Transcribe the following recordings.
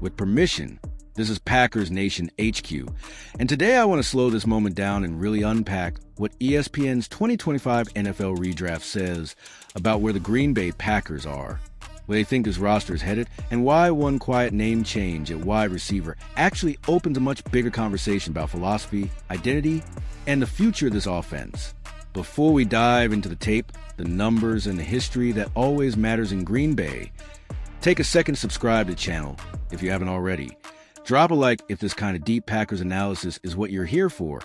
With permission, this is Packers Nation HQ, and today I want to slow this moment down and really unpack what ESPN's 2025 NFL Redraft says about where the Green Bay Packers are, where they think this roster is headed, and why one quiet name change at wide receiver actually opens a much bigger conversation about philosophy, identity, and the future of this offense. Before we dive into the tape, the numbers, and the history that always matters in Green Bay, take a second to subscribe to the channel if you haven't already. Drop a like if this kind of deep Packers analysis is what you're here for,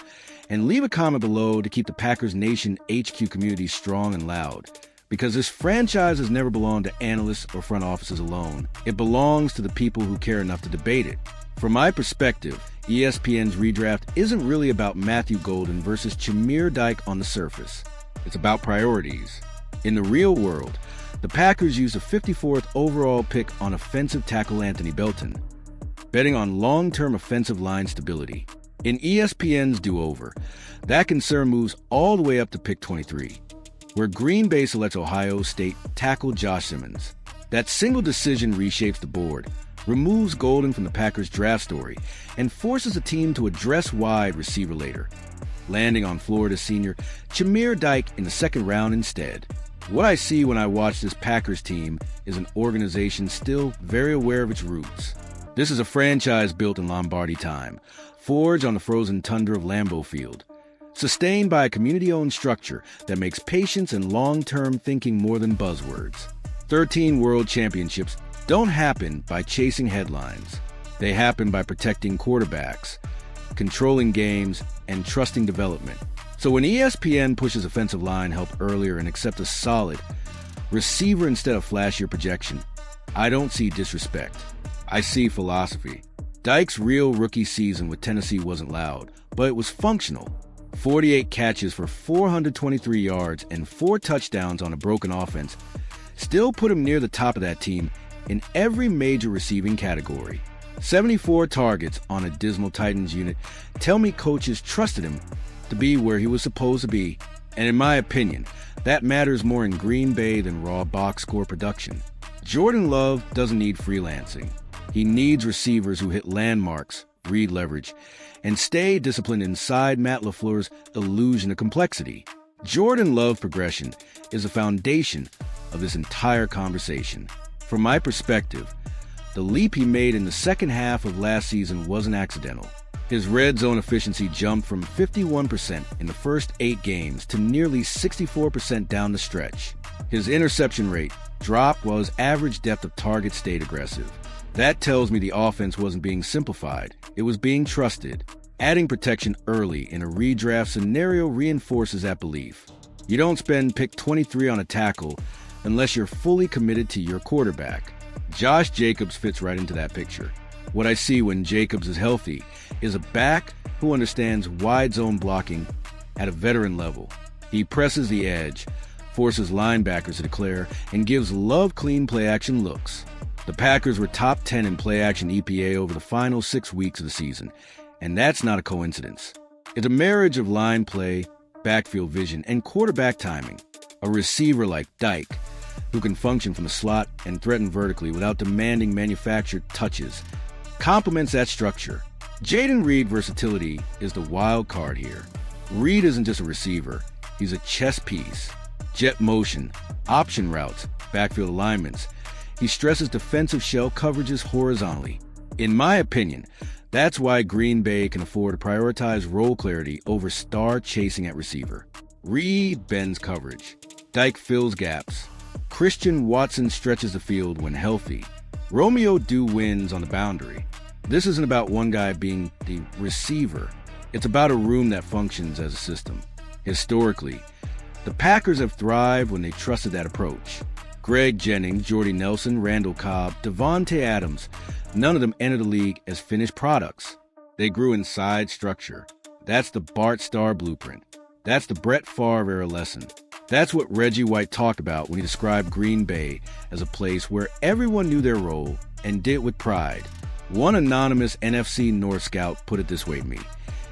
and leave a comment below to keep the Packers Nation HQ community strong and loud. Because this franchise has never belonged to analysts or front offices alone. It belongs to the people who care enough to debate it. From my perspective, ESPN's redraft isn't really about Matthew Golden versus Jameer Dyke on the surface. It's about priorities. In the real world, the Packers used a 54th overall pick on offensive tackle Anthony Belton, betting on long-term offensive line stability. In ESPN's do-over, that concern moves all the way up to pick 23, where Green Bay selects Ohio State tackle Josh Simmons. That single decision reshapes the board, removes Golden from the Packers' draft story, and forces the team to address wide receiver later, landing on Florida senior Jameer Dyke in the second round instead. What I see when I watch this Packers team is an organization still very aware of its roots. This is a franchise built in Lombardi time, forged on the frozen tundra of Lambeau Field, sustained by a community-owned structure that makes patience and long-term thinking more than buzzwords. 13 world championships don't happen by chasing headlines. They happen by protecting quarterbacks, controlling games, and trusting development. So when ESPN pushes offensive line help earlier and accepts a solid receiver instead of flashier projection, I don't see disrespect. I see philosophy. Dyke's real rookie season with Tennessee wasn't loud, but it was functional. 48 catches for 423 yards and 4 touchdowns on a broken offense still put him near the top of that team in every major receiving category. 74 targets on a dismal Titans unit tell me coaches trusted him to be where he was supposed to be, and in my opinion, that matters more in Green Bay than raw box score production. Jordan Love doesn't need freelancing. He needs receivers who hit landmarks, read leverage, and stay disciplined inside Matt LaFleur's illusion of complexity. Jordan Love progression is the foundation of this entire conversation. From my perspective, the leap he made in the second half of last season wasn't accidental. His red zone efficiency jumped from 51% in the first 8 games to nearly 64% down the stretch. His interception rate dropped while his average depth of target stayed aggressive. That tells me the offense wasn't being simplified, it was being trusted. Adding protection early in a redraft scenario reinforces that belief. You don't spend pick 23 on a tackle unless you're fully committed to your quarterback. Josh Jacobs fits right into that picture. What I see when Jacobs is healthy is a back who understands wide zone blocking at a veteran level. He presses the edge, forces linebackers to declare, and gives Love clean play-action looks. The Packers were top 10 in play-action EPA over the final 6 weeks of the season, and that's not a coincidence. It's a marriage of line play, backfield vision, and quarterback timing. A receiver like Dyke, who can function from the slot and threaten vertically without demanding manufactured touches, complements that structure. Jayden Reed versatility is the wild card here. Reed isn't just a receiver, he's a chess piece. Jet motion, option routes, backfield alignments. He stresses defensive shell coverages horizontally. In my opinion, that's why Green Bay can afford to prioritize role clarity over star chasing at receiver. Reed bends coverage. Dyke fills gaps. Christian Watson stretches the field when healthy. Romeo Dew wins on the boundary. This isn't about one guy being the receiver. It's about a room that functions as a system. Historically, the Packers have thrived when they trusted that approach. Greg Jennings, Jordy Nelson, Randall Cobb, Devontae Adams, none of them entered the league as finished products. They grew inside structure. That's the Bart Starr blueprint. That's the Brett Favre era lesson. That's what Reggie White talked about when he described Green Bay as a place where everyone knew their role and did it with pride. One anonymous NFC North scout put it this way to me,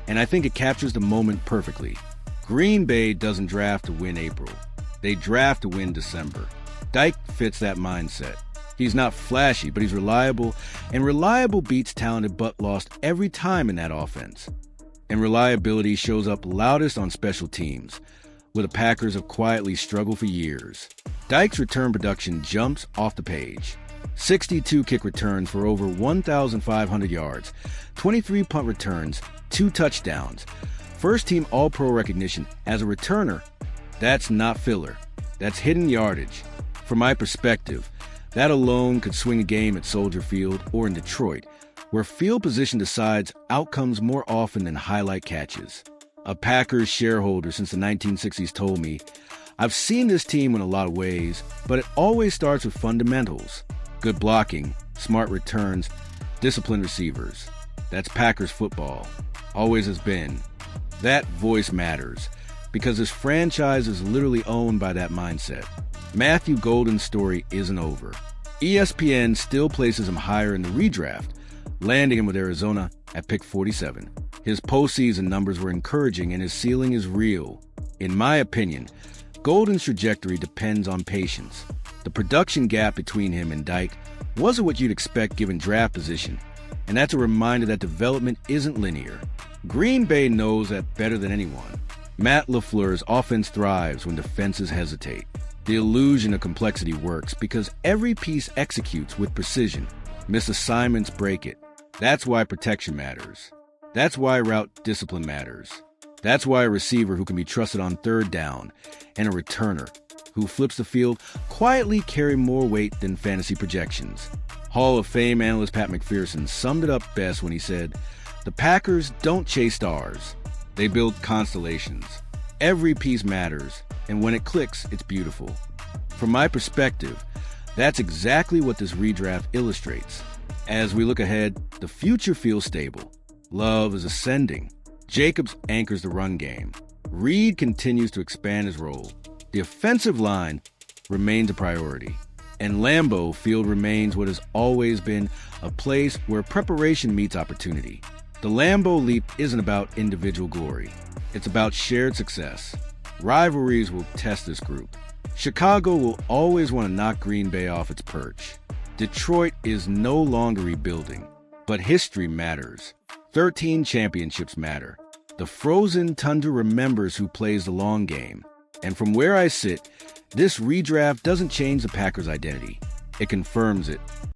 and I think it captures the moment perfectly. Green Bay doesn't draft to win April. They draft to win December. Dyke fits that mindset. He's not flashy, but he's reliable, and reliable beats talented but lost every time in that offense. And reliability shows up loudest on special teams, where the Packers have quietly struggled for years. Dyke's return production jumps off the page. 62 kick returns for over 1,500 yards, 23 punt returns, 2 touchdowns. First-team All-Pro recognition as a returner. That's not filler. That's hidden yardage. From my perspective, that alone could swing a game at Soldier Field or in Detroit, where field position decides outcomes more often than highlight catches. A Packers shareholder since the 1960s told me, "I've seen this team in a lot of ways, but it always starts with fundamentals. Good blocking, smart returns, disciplined receivers. That's Packers football. Always has been." That voice matters, because this franchise is literally owned by that mindset. Matthew Golden's story isn't over. ESPN still places him higher in the redraft, landing him with Arizona at pick 47. His postseason numbers were encouraging and his ceiling is real. In my opinion, Golden's trajectory depends on patience. The production gap between him and Dyke wasn't what you'd expect given draft position, and that's a reminder that development isn't linear. Green Bay knows that better than anyone. Matt LaFleur's offense thrives when defenses hesitate. The illusion of complexity works because every piece executes with precision. Misassignments break it. That's why protection matters. That's why route discipline matters. That's why a receiver who can be trusted on third down and a returner who flips the field quietly carry more weight than fantasy projections. Hall of Fame analyst Pat McPherson summed it up best when he said, "The Packers don't chase stars. They build constellations. Every piece matters, and when it clicks, it's beautiful." From my perspective, that's exactly what this redraft illustrates. As we look ahead, the future feels stable. Love is ascending. Jacobs anchors the run game. Reed continues to expand his role. The offensive line remains a priority. And Lambeau Field remains what has always been a place where preparation meets opportunity. The Lambeau leap isn't about individual glory. It's about shared success. Rivalries will test this group. Chicago will always want to knock Green Bay off its perch. Detroit is no longer rebuilding, but history matters. 13 championships matter. The Frozen Tundra remembers who plays the long game. And from where I sit, this redraft doesn't change the Packers' identity. It confirms it.